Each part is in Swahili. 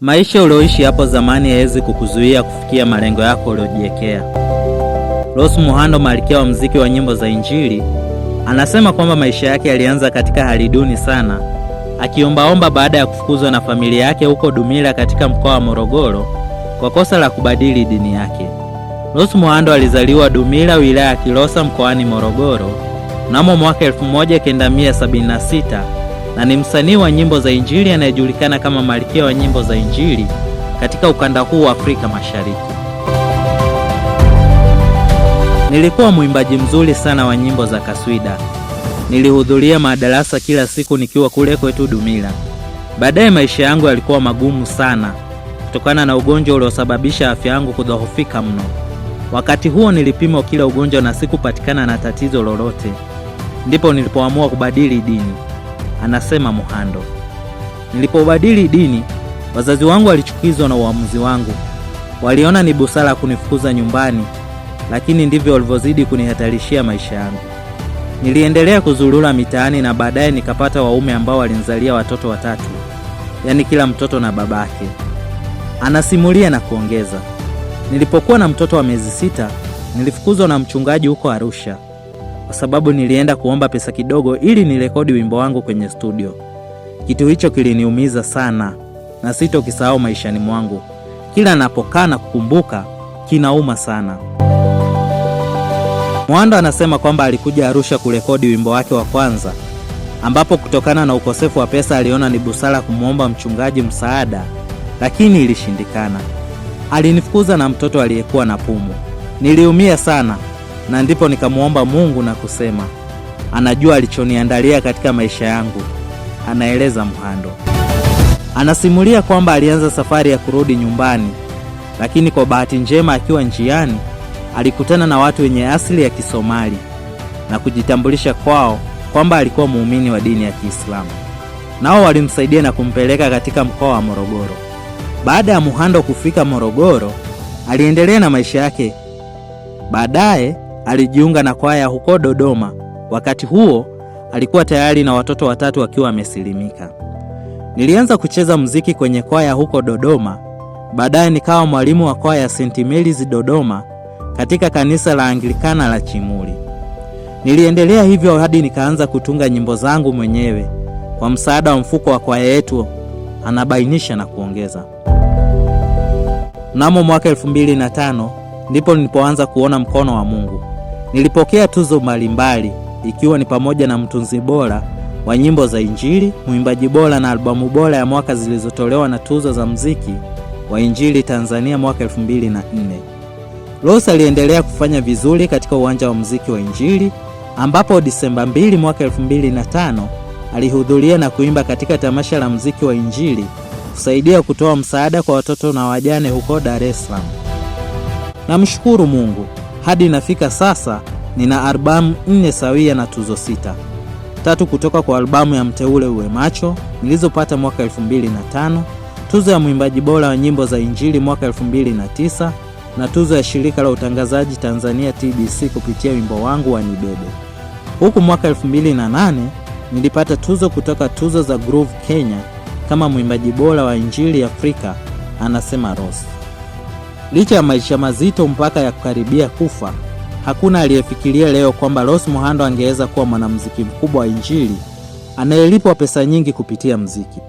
Maisha ulioishi hapo zamani hayawezi kukuzuia kufikia malengo yako uliojiwekea. Rose Muhando, malkia wa muziki wa nyimbo za Injili, anasema kwamba maisha yake yalianza katika hali duni sana, akiombaomba baada ya kufukuzwa na familia yake huko Dumila katika mkoa wa Morogoro kwa kosa la kubadili dini yake. Rose Muhando alizaliwa Dumila, wilaya ya Kilosa, mkoani Morogoro mnamo mwaka 1976 na ni msanii wa nyimbo za Injili anayejulikana kama malkia wa nyimbo za Injili katika ukanda huu wa Afrika Mashariki. Nilikuwa mwimbaji mzuri sana wa nyimbo za kaswida. Nilihudhuria madarasa kila siku nikiwa kule kwetu Dumila. Baadaye maisha yangu yalikuwa magumu sana kutokana na ugonjwa uliosababisha afya yangu kudhoofika mno. Wakati huo nilipimwa kila ugonjwa na sikupatikana na tatizo lolote. Ndipo nilipoamua kubadili dini, anasema Muhando. Nilipobadili dini, wazazi wangu walichukizwa na uamuzi wangu. Waliona ni busara kunifukuza nyumbani, lakini ndivyo walivyozidi kunihatarishia maisha yangu. Niliendelea kuzurura mitaani na baadaye nikapata waume ambao walinizalia watoto watatu, yaani kila mtoto na babake. Anasimulia na kuongeza, nilipokuwa na mtoto wa miezi 6, nilifukuzwa na mchungaji huko Arusha kwa sababu nilienda kuomba pesa kidogo ili nirekodi wimbo wangu kwenye studio. Kitu hicho kiliniumiza sana na sitokisahau maishani mwangu. Kila napokaa na kukumbuka kinauma sana. Muhando anasema kwamba alikuja Arusha kurekodi wimbo wake wa kwanza, ambapo kutokana na ukosefu wa pesa aliona ni busara kumuomba mchungaji msaada, lakini ilishindikana. Alinifukuza na mtoto aliyekuwa na pumu. Niliumia sana na ndipo nikamuomba Mungu na kusema anajua alichoniandalia katika maisha yangu, anaeleza Muhando. Anasimulia kwamba alianza safari ya kurudi nyumbani, lakini kwa bahati njema akiwa njiani alikutana na watu wenye asili ya Kisomali na kujitambulisha kwao kwamba alikuwa muumini wa dini ya Kiislamu. Nao walimsaidia na kumpeleka katika mkoa wa Morogoro. Baada ya Muhando kufika Morogoro, aliendelea na maisha yake. Baadaye alijiunga na kwaya huko Dodoma. Wakati huo alikuwa tayari na watoto watatu akiwa amesilimika. Nilianza kucheza muziki kwenye kwaya huko Dodoma. Baadaye nikawa mwalimu wa kwaya St. Mary's Dodoma katika kanisa la Anglikana la Chimuli. Niliendelea hivyo hadi nikaanza kutunga nyimbo zangu mwenyewe kwa msaada wa mfuko wa kwaya yetu, anabainisha na kuongeza. Mnamo mwaka 2005 ndipo nilipoanza kuona mkono wa Mungu. Nilipokea tuzo mbalimbali ikiwa ni pamoja na mtunzi bora wa nyimbo za Injili, mwimbaji bora na albamu bora ya mwaka zilizotolewa na tuzo za muziki wa Injili Tanzania mwaka 2004. Rose aliendelea kufanya vizuri katika uwanja wa muziki wa Injili, ambapo Disemba 2 mwaka 2005 alihudhuria na kuimba katika tamasha la muziki wa Injili kusaidia kutoa msaada kwa watoto na wajane huko Dar es Salaam. Namshukuru Mungu, hadi nafika sasa nina albamu 4 sawia na tuzo 6. 3 kutoka kwa albamu ya Mteule Uwe Macho nilizopata mwaka 2005, tuzo ya mwimbaji bora wa nyimbo za Injili mwaka 2009 na tuzo ya shirika la utangazaji Tanzania TBC kupitia wimbo wangu wa Nibebe. Huku mwaka 2008 nilipata tuzo kutoka tuzo za Groove Kenya kama mwimbaji bora wa Injili Afrika, anasema Rose. Licha ya maisha mazito mpaka ya kukaribia kufa, hakuna aliyefikiria leo kwamba Rose Muhando angeweza kuwa mwanamuziki mkubwa wa Injili anayelipwa pesa nyingi kupitia muziki.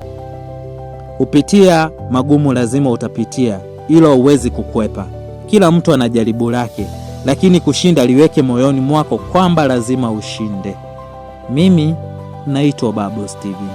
Kupitia magumu lazima utapitia, ilo huwezi kukwepa. Kila mtu ana jaribu lake, lakini kushinda liweke moyoni mwako kwamba lazima ushinde. Mimi naitwa Babu Steven.